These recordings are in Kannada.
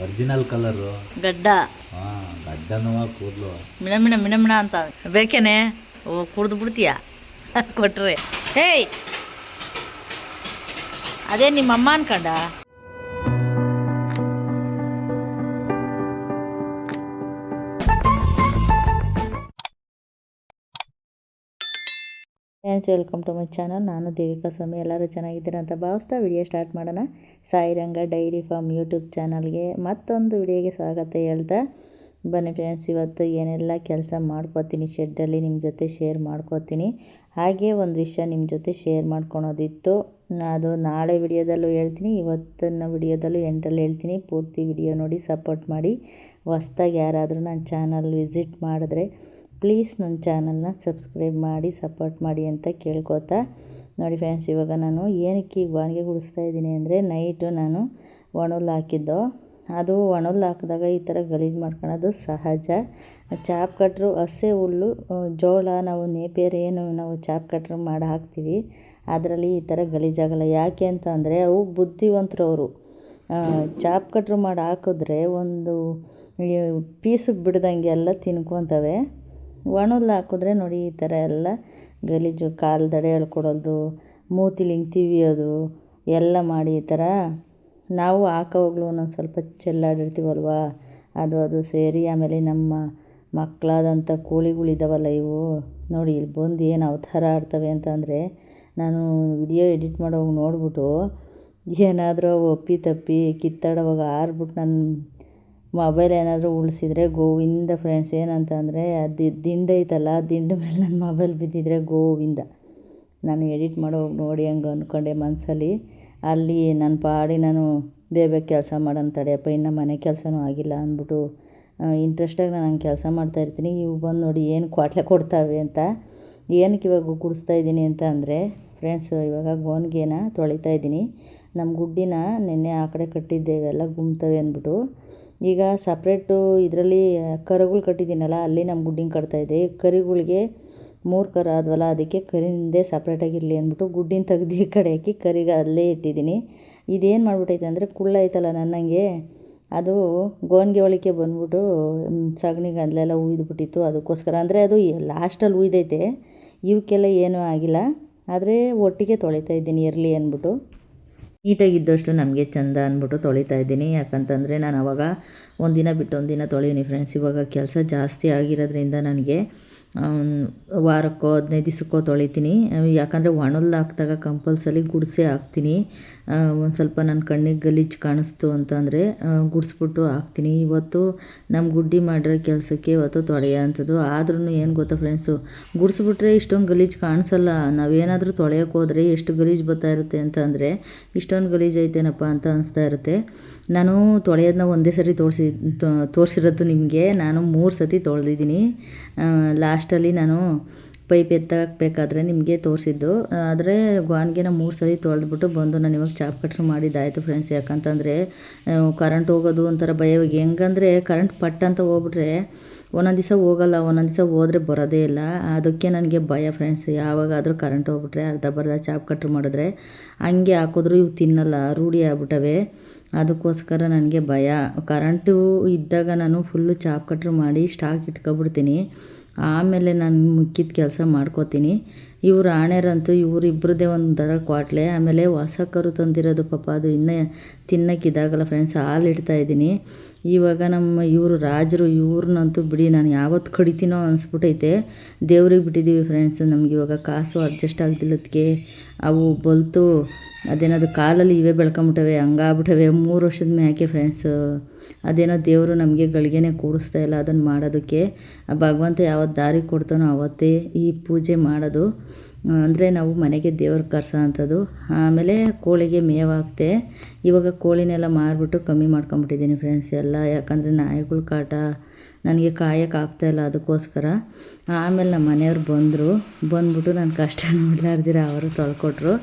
ಒರಿಜಿನಲ್ ಕಲರು ಗಡ್ಡ ಗಡ್ಡನೂ ಕೂದಲು ಮಿಣ ಮಿಣ ಮಿಣ ಮಿಣ ಅಂತ ಬೇಕೇನೆ. ಓ ಕುಡ್ದು ಬಿಡ್ತೀಯ ಕೊಟ್ರೆ. ಹೇಯ್ ಅದೇ ನಿಮ್ಮಮ್ಮ ಅನ್ಕಂಡ. Friends, welcome to my channel. ನಾನು ದೇವಿಕಾ ಸ್ವಾಮಿ. ಎಲ್ಲರೂ ಚೆನ್ನಾಗಿದ್ದೀರ ಅಂತ ಭಾವಿಸ್ತಾ ವಿಡಿಯೋ ಸ್ಟಾರ್ಟ್ ಮಾಡೋಣ. ಸಾಯಿರಂಗ ಡೈರಿ ಫಾರ್ಮ್ ಯೂಟ್ಯೂಬ್ ಚಾನಲ್ಗೆ ಮತ್ತೊಂದು ವಿಡಿಯೋಗೆ ಸ್ವಾಗತ ಹೇಳ್ತಾ ಬನ್ನಿ ಫ್ರೆಂಡ್ಸ್. ಇವತ್ತು ಏನೆಲ್ಲ ಕೆಲಸ ಮಾಡ್ಕೋತೀನಿ ಶೆಡ್ಡಲ್ಲಿ ನಿಮ್ಮ ಜೊತೆ ಶೇರ್ ಮಾಡ್ಕೋತೀನಿ. ಹಾಗೆ ಒಂದು ವಿಷಯ ನಿಮ್ಮ ಜೊತೆ ಶೇರ್ ಮಾಡ್ಕೊಳೋದಿತ್ತು, ಅದು ನಾಳೆ ವಿಡಿಯೋದಲ್ಲೂ ಹೇಳ್ತೀನಿ, ಇವತ್ತಿನ ವಿಡಿಯೋದಲ್ಲೂ ಎಂಟಲ್ಲಿ ಹೇಳ್ತೀನಿ. ಪೂರ್ತಿ ವಿಡಿಯೋ ನೋಡಿ ಸಪೋರ್ಟ್ ಮಾಡಿ. ಹೊಸ್ದಾಗಿ ಯಾರಾದರೂ ನನ್ನ ಚಾನಲ್ ವಿಸಿಟ್ ಮಾಡಿದ್ರೆ ಪ್ಲೀಸ್ ನನ್ನ ಚಾನಲ್ನ ಸಬ್ಸ್ಕ್ರೈಬ್ ಮಾಡಿ ಸಪೋರ್ಟ್ ಮಾಡಿ ಅಂತ ಕೇಳ್ಕೊತಾ. ನೋಡಿ ಫ್ರೆಂಡ್ಸ್, ಇವಾಗ ನಾನು ಏನಕ್ಕೆ ಈಗ ವಾಣಿಗೆ ಗುಡಿಸ್ತಾ ಇದ್ದೀನಿ ಅಂದರೆ, ನೈಟು ನಾನು ಒಣಹುಲ್ಲು ಹಾಕಿದ್ದು. ಅದು ಒಣಹುಲ್ಲು ಹಾಕಿದಾಗ ಈ ಥರ ಗಲೀಜು ಮಾಡ್ಕೊಳ್ಳೋದು ಸಹಜ. ಚಾಪ್ ಕಟ್ರು ಹಸೆ ಹುಲ್ಲು, ಜೋಳ, ನಾವು ನೇಪಿಯರ್ ಏನು ನಾವು ಚಾಪ್ ಕಟ್ರು ಮಾಡಿ ಹಾಕ್ತೀವಿ, ಅದರಲ್ಲಿ ಈ ಥರ ಗಲೀಜಾಗಲ್ಲ. ಯಾಕೆ ಅಂತ ಅಂದರೆ ಅವು ಬುದ್ಧಿವಂತರು. ಅವರು ಚಾಪ್ ಕಟ್ರು ಮಾಡಿ ಹಾಕಿದ್ರೆ ಒಂದು ಪೀಸಿಗೆ ಬಿಡ್ದಂಗೆ ಎಲ್ಲ ತಿನ್ಕೊತವೆ. ಒಣಹುಲ್ಲು ಹಾಕಿದ್ರೆ ನೋಡಿ ಈ ಥರ ಎಲ್ಲ ಗಲೀಜು, ಕಾಲು ದಡೆ ಎಳ್ಕೊಡೋದು, ಮೂತಿಲಿ ಹಿಂಗೆ ತಿವಿಯೋದು ಎಲ್ಲ ಮಾಡಿ ಈ ಥರ ನಾವು ಹಾಕೋವಾಗಲೂ ಒಂದೊಂದು ಸ್ವಲ್ಪ ಚೆಲ್ಲಾಡಿರ್ತೀವಲ್ವ, ಅದು ಸೇರಿ ಆಮೇಲೆ ನಮ್ಮ ಮಕ್ಕಳಾದಂಥ ಕೋಳಿಗಳಿದ್ದಾವಲ್ಲ ಇವು ನೋಡಿ ಇಲ್ಲಿ ಬಂದು ಏನು ಅವತಾರ ಆಡ್ತವೆ ಅಂತಂದರೆ, ನಾನು ವಿಡಿಯೋ ಎಡಿಟ್ ಮಾಡೋವಾಗ ನೋಡ್ಬಿಟ್ಟು ಏನಾದರೂ ಒಪ್ಪಿ ತಪ್ಪಿ ಕಿತ್ತಾಡೋವಾಗ ಆರ್ಬಿಟ್ಟು ನನ್ನ ಮೊಬೈಲ್ ಏನಾದರೂ ಉಳಿಸಿದ್ರೆ ಗೋವಿಂದ ಫ್ರೆಂಡ್ಸ್. ಏನಂತ ಅಂದರೆ ಅದು ದಿಂಡು ಐತಲ್ಲ, ದಿಂಡು ಮೇಲೆ ನನ್ನ ಮೊಬೈಲ್ ಬಿದ್ದಿದ್ರೆ ಗೋವಿಂದ. ನಾನು ಎಡಿಟ್ ಮಾಡೋವಾಗ ನೋಡಿ ಹಂಗೆ ಅಂದ್ಕೊಂಡೆ ಮನಸ್ಸಲ್ಲಿ. ಅಲ್ಲಿ ನನ್ನ ಪಾಡಿ ನಾನು ಬೇಗ ಕೆಲಸ ಮಾಡೋಣ ತಡೆಯಪ್ಪ, ಇನ್ನು ಮನೆ ಕೆಲಸನೂ ಆಗಿಲ್ಲ ಅಂದ್ಬಿಟ್ಟು ಇಂಟ್ರೆಸ್ಟಾಗಿ ನಾನು ಹಂಗೆ ಕೆಲಸ ಮಾಡ್ತಾಯಿರ್ತೀನಿ. ಇವು ಬಂದು ನೋಡಿ ಏನು ಕ್ವಾಟ್ಲೆ ಕೊಡ್ತಾವೆ ಅಂತ. ಏನಕ್ಕೆ ಇವಾಗ ಗುಡಿಸ್ತಾ ಇದ್ದೀನಿ ಅಂತ ಅಂದರೆ ಫ್ರೆಂಡ್ಸ್, ಇವಾಗ ಗೋಣಿಗೆನ ತೊಳಿತಾ ಇದ್ದೀನಿ. ನಮ್ಮ ಗುಡ್ಡಿನ ನೆನ್ನೆ ಆ ಕಡೆ ಕಟ್ಟಿದ್ದೇವೆ, ಎಲ್ಲ ಗುಮ್ತವೆ ಅಂದ್ಬಿಟ್ಟು. ಈಗ ಸಪ್ರೇಟು ಇದರಲ್ಲಿ ಕರುಗಳು ಕಟ್ಟಿದ್ದೀನಲ್ಲ, ಅಲ್ಲಿ ನಮ್ಮ ಗುಡ್ಡಿನ ಕಟ್ತಾಯಿದ್ದೆ. ಕರಿಗಳಿಗೆ 3 ಕರು ಆದ್ವಲ್ಲ, ಅದಕ್ಕೆ ಕರಿಂದೆ ಸಪ್ರೇಟಾಗಿರಲಿ ಅಂದ್ಬಿಟ್ಟು ಗುಡ್ಡಿನ ತೆಗ್ದು ಈ ಕಡೆ ಹಾಕಿ ಕರಿಗೆ ಅಲ್ಲೇ ಇಟ್ಟಿದ್ದೀನಿ. ಇದೇನು ಮಾಡ್ಬಿಟ್ಟೈತೆ ಅಂದರೆ ಕುಳ್ಳ ಐತಲ್ಲ ನನ್ನಂಗೆ, ಅದು ಗೋಣಿಗೆ ಒಳಕ್ಕೆ ಬಂದ್ಬಿಟ್ಟು ಸಗಣಿಗೆ ಅಲ್ಲೆಲ್ಲ ಉಯ್ದುಬಿಟ್ಟಿತ್ತು. ಅದಕ್ಕೋಸ್ಕರ ಅಂದರೆ ಅದು ಲಾಸ್ಟಲ್ಲಿ ಉಯ್ದೈತೆ, ಇವಕ್ಕೆಲ್ಲ ಏನೂ ಆಗಿಲ್ಲ. ಆದರೆ ಒಟ್ಟಿಗೆ ತೊಳಿತಾ ಇದ್ದೀನಿ ಇರಲಿ ಅಂದ್ಬಿಟ್ಟು. ನೀಟಾಗಿದ್ದಷ್ಟು ನಮಗೆ ಚೆಂದ ಅಂದ್ಬಿಟ್ಟು ತೊಳಿತಾ ಇದ್ದೀನಿ. ಯಾಕಂತಂದರೆ ನಾನು ಅವಾಗ ಒಂದಿನ ಬಿಟ್ಟು ಒಂದಿನ ತೊಳೀನಿ ಫ್ರೆಂಡ್ಸ್. ಇವಾಗ ಕೆಲಸ ಜಾಸ್ತಿ ಆಗಿರೋದ್ರಿಂದ ನನಗೆ ವಾರಕ್ಕೋ 15 ದಿವಸಕ್ಕೋ ತೊಳಿತೀನಿ. ಯಾಕಂದರೆ ಒಣಹುಲ್ಲು ಹಾಕಿದಾಗ ಕಂಪಲ್ಸರಿ ಗುಡಿಸೇ ಹಾಕ್ತೀನಿ. ಒಂದು ಸ್ವಲ್ಪ ನನ್ನ ಕಣ್ಣಿಗೆ ಗಲೀಜು ಕಾಣಿಸ್ತು ಅಂತಂದರೆ ಗುಡಿಸ್ಬಿಟ್ಟು ಹಾಕ್ತೀನಿ. ಇವತ್ತು ನಮ್ಮ ಗುಡ್ಡಿ ಮಾಡಿರೋ ಕೆಲಸಕ್ಕೆ ಇವತ್ತು ತೊಳೆಯೋ ಅಂಥದ್ದು. ಆದ್ರೂ ಏನು ಗೊತ್ತಾ ಫ್ರೆಂಡ್ಸು, ಗುಡಿಸ್ಬಿಟ್ರೆ ಇಷ್ಟೊಂದು ಗಲೀಜು ಕಾಣಿಸಲ್ಲ. ನಾವೇನಾದರೂ ತೊಳೆಯೋಕೆ ಹೋದರೆ ಎಷ್ಟು ಗಲೀಜು ಬರ್ತಾ ಇರುತ್ತೆ ಅಂತ ಅಂದರೆ, ಇಷ್ಟೊಂದು ಗಲೀಜು ಐತೇನಪ್ಪ ಅಂತ ಅನಿಸ್ತಾ ಇರುತ್ತೆ. ನಾನು ತೊಳೆಯೋದನ್ನ ಒಂದೇ ಸರಿ ತೋರಿಸಿರೋದು ನಿಮಗೆ. ನಾನು 3 ಸತಿ ತೊಳೆದಿದ್ದೀನಿ. ಲಾಸ್ಟಲ್ಲಿ ನಾನು ಪೈಪ್ ಎತ್ತಾಕಬೇಕಾದ್ರೆ ನಿಮಗೆ ತೋರಿಸಿದ್ದು. ಆದರೆ ಗಾನ್ಗೆನ 3 ಸರಿ ತೊಳೆದ್ಬಿಟ್ಟು ಬಂದು ನಾನು ಇವಾಗ ಚಾಪ್ ಕಟ್ರ್ ಮಾಡಿದ್ದಾಯಿತು ಫ್ರೆಂಡ್ಸ್. ಯಾಕಂತಂದರೆ ಕರೆಂಟ್ ಹೋಗೋದು ಒಂಥರ ಭಯ. ಹೆಂಗಂದರೆ ಕರೆಂಟ್ ಪಟ್ ಅಂತ ಹೋಗ್ಬಿಟ್ರೆ ಒಂದೊಂದು ದಿವಸ ಹೋಗಲ್ಲ, ಒಂದೊಂದು ದಿವಸ ಹೋದರೆ ಬರೋದೇ ಇಲ್ಲ. ಅದಕ್ಕೆ ನನಗೆ ಭಯ ಫ್ರೆಂಡ್ಸ್. ಯಾವಾಗಾದರೂ ಕರೆಂಟ್ ಹೋಗ್ಬಿಟ್ರೆ ಅರ್ಧ ಚಾಪ್ ಕಟ್ರ್ ಮಾಡಿದ್ರೆ ಹಂಗೆ ಹಾಕಿದ್ರು ಇವು ತಿನ್ನಲ್ಲ, ರೂಢಿ ಆಗ್ಬಿಟ್ಟವೆ. ಅದಕ್ಕೋಸ್ಕರ ನನಗೆ ಭಯ. ಕರೆಂಟು ಇದ್ದಾಗ ನಾನು ಫುಲ್ಲು ಚಾಪ್ ಕಟ್ರ್ ಮಾಡಿ ಸ್ಟಾಕ್ ಇಟ್ಕೊಬಿಡ್ತೀನಿ. ಆಮೇಲೆ ನಾನು ಮಿಕ್ಕಿದ ಕೆಲಸ ಮಾಡ್ಕೋತೀನಿ. ಇವರು ಆಣೆರಂತೂ ಇವರಿಬ್ಬರದೇ ಒಂಥರ ಕ್ವಾಟ್ಲೆ. ಆಮೇಲೆ ಹೊಸ ಕರು ತಂದಿರೋದು ಪಾಪ, ಅದು ಇನ್ನೂ ತಿನ್ನೋಕ್ಕಿದಾಗಲ್ಲ ಫ್ರೆಂಡ್ಸ್. ಹಾಲು ಇಡ್ತಾಯಿದ್ದೀನಿ. ಇವಾಗ ನಮ್ಮ ಇವರು ರಾಜರು, ಇವ್ರನ್ನಂತೂ ಬಿಡಿ ನಾನು ಯಾವತ್ತು ಕಡಿತೀನೋ ಅನಿಸ್ಬಿಟ್ಟೈತೆ. ದೇವ್ರಿಗೆ ಬಿಟ್ಟಿದ್ದೀವಿ ಫ್ರೆಂಡ್ಸ್. ನಮ್ಗೆ ಇವಾಗ ಕಾಸು ಅಡ್ಜಸ್ಟ್ ಆಗ್ತಿಲ್ಲದಕ್ಕೆ ಅವು ಬಲ್ತು ಅದೇನದು ಕಾಲಲ್ಲಿ ಇವೇ ಬೆಳ್ಕೊಂಬಿಟ್ಟವೆ, ಹಂಗಾಗ್ಬಿಟ್ಟವೆ 3 ವರ್ಷದ ಮ್ಯಾಕೆ ಫ್ರೆಂಡ್ಸ್. ಅದೇನೋ ದೇವರು ನಮಗೆ ಗಳಿಗೆನೇ ಕೂಡಿಸ್ತಾ ಇಲ್ಲ ಅದನ್ನು ಮಾಡೋದಕ್ಕೆ. ಭಗವಂತ ಯಾವತ್ತು ದಾರಿ ಕೊಡ್ತಾನೋ ಆವತ್ತೇ ಈ ಪೂಜೆ ಮಾಡೋದು. ಅಂದರೆ ನಾವು ಮನೆಗೆ ದೇವ್ರಿಗೆ ಕರ್ಸೋ ಅಂಥದ್ದು. ಆಮೇಲೆ ಕೋಳಿಗೆ ಮೇವು ಹಾಕ್ತೆ. ಇವಾಗ ಕೋಳಿನೆಲ್ಲ ಮಾರಿಬಿಟ್ಟು ಕಮ್ಮಿ ಮಾಡ್ಕೊಂಬಿಟ್ಟಿದ್ದೀನಿ ಫ್ರೆಂಡ್ಸ್ ಎಲ್ಲ. ಯಾಕಂದರೆ ನಾಯಿಗಳ ಕಾಟ ನನಗೆ ಕಾಯೋಕ್ಕಾಗ್ತಾಯಿಲ್ಲ, ಅದಕ್ಕೋಸ್ಕರ. ಆಮೇಲೆ ನಮ್ಮ ಮನೆಯವ್ರು ಬಂದ್ಬಿಟ್ಟು ನನ್ನ ಕಷ್ಟ ನೋಡಲಾರ್ದಿರ ಅವರು ತೊಳ್ಕೊಟ್ರು.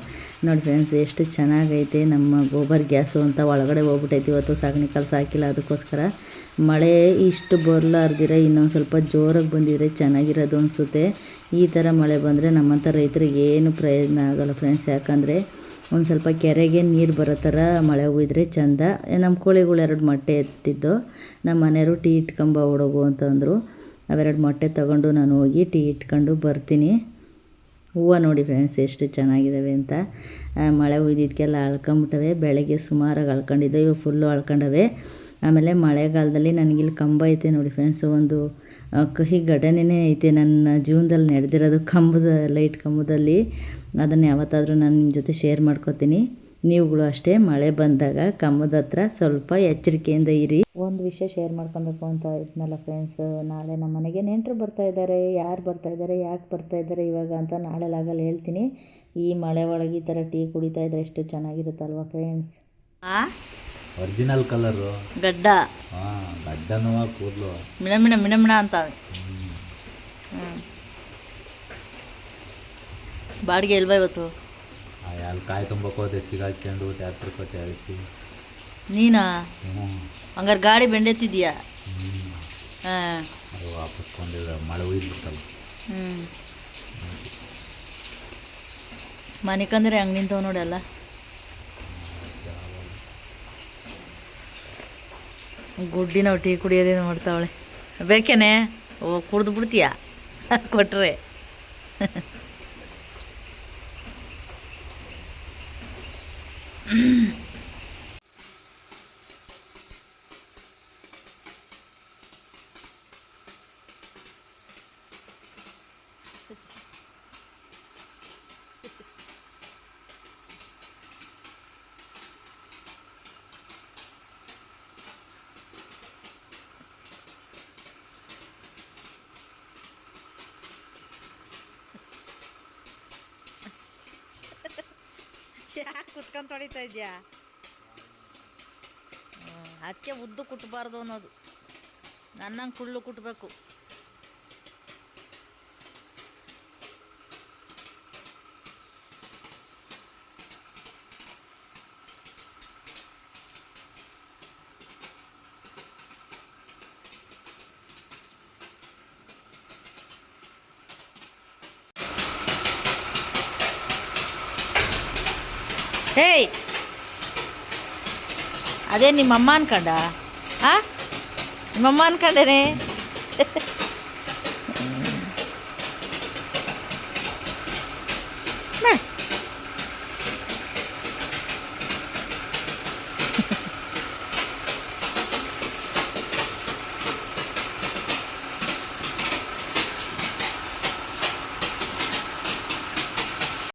ನೋಡಿ ಫ್ರೆಂಡ್ಸ್, ಎಷ್ಟು ಚೆನ್ನಾಗೈತೆ ನಮ್ಮ ಗೋಬರ್ ಗ್ಯಾಸು ಅಂತ ಒಳಗಡೆ ಹೋಗ್ಬಿಟ್ಟೈತೆ. ಇವತ್ತು ಸಗಣಿ ಕಲಸ ಹಾಕಿಲ್ಲ, ಅದಕ್ಕೋಸ್ಕರ. ಮಳೆ ಇಷ್ಟು ಬರಲಾರ್ದಿರ ಇನ್ನೊಂದು ಸ್ವಲ್ಪ ಜೋರಾಗಿ ಬಂದಿದ್ರೆ ಚೆನ್ನಾಗಿರೋದು ಅನಿಸುತ್ತೆ. ಈ ಥರ ಮಳೆ ಬಂದರೆ ನಮ್ಮಂಥ ರೈತರಿಗೆ ಏನು ಪ್ರಯೋಜನ ಆಗೋಲ್ಲ ಫ್ರೆಂಡ್ಸ್. ಯಾಕಂದರೆ ಒಂದು ಸ್ವಲ್ಪ ಕೆರೆಗೆ ನೀರು ಬರೋ ಥರ ಮಳೆ ಹುಯ್ದ್ರೆ ಚೆಂದ. ನಮ್ಮ ಕೋಳಿಗಳು 2 ಮೊಟ್ಟೆ ಎತ್ತಿದ್ದು. ನಮ್ಮ ಮನೆಯವರು ಟೀ ಇಟ್ಕೊಂಬ ಹುಡುಗು ಅಂತಂದರು. ಅವೆರಡು ಮೊಟ್ಟೆ ತೊಗೊಂಡು ನಾನು ಹೋಗಿ ಟೀ ಇಟ್ಕೊಂಡು ಬರ್ತೀನಿ. ಹೂವು ನೋಡಿ ಫ್ರೆಂಡ್ಸ್ ಎಷ್ಟು ಚೆನ್ನಾಗಿದ್ದಾವೆ ಅಂತ. ಮಳೆ ಹುಯ್ದಿದ್ದಕ್ಕೆಲ್ಲ ಅಳ್ಕೊಂಬಿಟ್ಟವೆ. ಬೆಳಗ್ಗೆ ಸುಮಾರಾಗಿ ಅಳ್ಕೊಂಡಿದ್ದೆ, ಇವು ಫುಲ್ಲು ಅಳ್ಕೊಂಡವೆ. ಆಮೇಲೆ ಮಳೆಗಾಲದಲ್ಲಿ ನನಗಿಲ್ಲಿ ಕಂಬ ಐತೆ ನೋಡಿ ಫ್ರೆಂಡ್ಸ್. ಒಂದು ಕಹಿ ಘಟನೆನೇ ಐತೆ ನನ್ನ ಜೀವನದಲ್ಲಿ ನಡೆದಿರೋದು. ಲೈಟ್ ಕಂಬದಲ್ಲಿ ಅದನ್ನು ಯಾವತ್ತಾದರೂ ನಾನು ನಿಮ್ಮ ಜೊತೆ ಶೇರ್ ಮಾಡ್ಕೋತೀನಿ. ನೀವುಗಳು ಅಷ್ಟೇ ಮಳೆ ಬಂದಾಗ ಕಂಬದ ಹತ್ರ ಸ್ವಲ್ಪ ಎಚ್ಚರಿಕೆಯಿಂದ ಇರಿ. ಒಂದು ವಿಷಯ ಶೇರ್ ಮಾಡ್ಕೊಬೇಕು ಅಂತ ಇದ್ನಲ್ಲ ಫ್ರೆಂಡ್ಸ್, ನಾಳೆ ನಮ್ಮ ಮನೆಗೆ ನೆಂಟರು ಬರ್ತಾಯಿದ್ದಾರೆ. ಯಾರು ಬರ್ತಾಯಿದ್ದಾರೆ, ಯಾಕೆ ಬರ್ತಾಯಿದ್ದಾರೆ ಇವಾಗ ಅಂತ ನಾಳೆಲಾಗಲ್ಲಿ ಹೇಳ್ತೀನಿ. ಈ ಮಳೆ ಒಳಗೆ ಈ ಥರ ಟೀ ಕುಡಿತಾ ಇದ್ರೆ ಎಷ್ಟು ಚೆನ್ನಾಗಿರುತ್ತಲ್ವ ಫ್ರೆಂಡ್ಸ್. ಒರಿಜಿನಲ್ ಕಲರು ಗಡ್ಡ ಗಡ್ಡನೂ ಕೂದಲು ಮಿಣ ಮಿಣ ಅಂತಾವೆ. ಬಾಡಿಗೆ ಇಲ್ವಾ ಇವತ್ತು? ಅಲ್ಲಿ ಕಾಯ್ಕೊಂಬೋಕೋದೆ ಸಿಗಾಕೊಂಡು ಟ್ಯಾಕ್ಟ್ರ್ ಕೊಟ್ಟೆ ಅಳಿಸಿ. ನೀನಾ ಹಂಗಾರೆ ಗಾಡಿ ಬೆಂಡೆತ್ತಿದ್ಯಾ? ಅದು ವಾಪಸ್ಕೊಂಡಿಲ್ಲ, ಮಳೆ ಹುಯ್ದ್ಬಿಟ್ಟಲ್ಲ. ಮನಿಕಂದ್ರೆ ಹಂಗೆ ನಿಂತವ ನೋಡಿ ಅಲ್ಲ. ಗುಡ್ಡಿ ನಾವು ಟೀ ಕುಡಿಯೋದೇ ನೋಡ್ತಾವಳೆ. ಬೇಕೇನೆ? ಓ ಕುಡ್ದು ಬಿಡ್ತೀಯ ಕೊಟ್ರೆ. ಯಾಕೆ ಕುತ್ಕೊಂಡು ತೊಳಿತಾ ಇದೆಯಾ? ಅದಕ್ಕೆ ಉದ್ದು ಕುಟ್ಟಬಾರ್ದು ಅನ್ನೋದು. ನನ್ನಂಗೆ ಕುಳ್ಳು ಕುಟ್ಟಬೇಕು. ಹೇಯ್, ಅದೇ ನಿಮ್ಮಮ್ಮ ಅನ್ಕೊಂಡ? ನಿಮ್ಮಮ್ಮ ಅನ್ಕೊಂಡೇನೆ.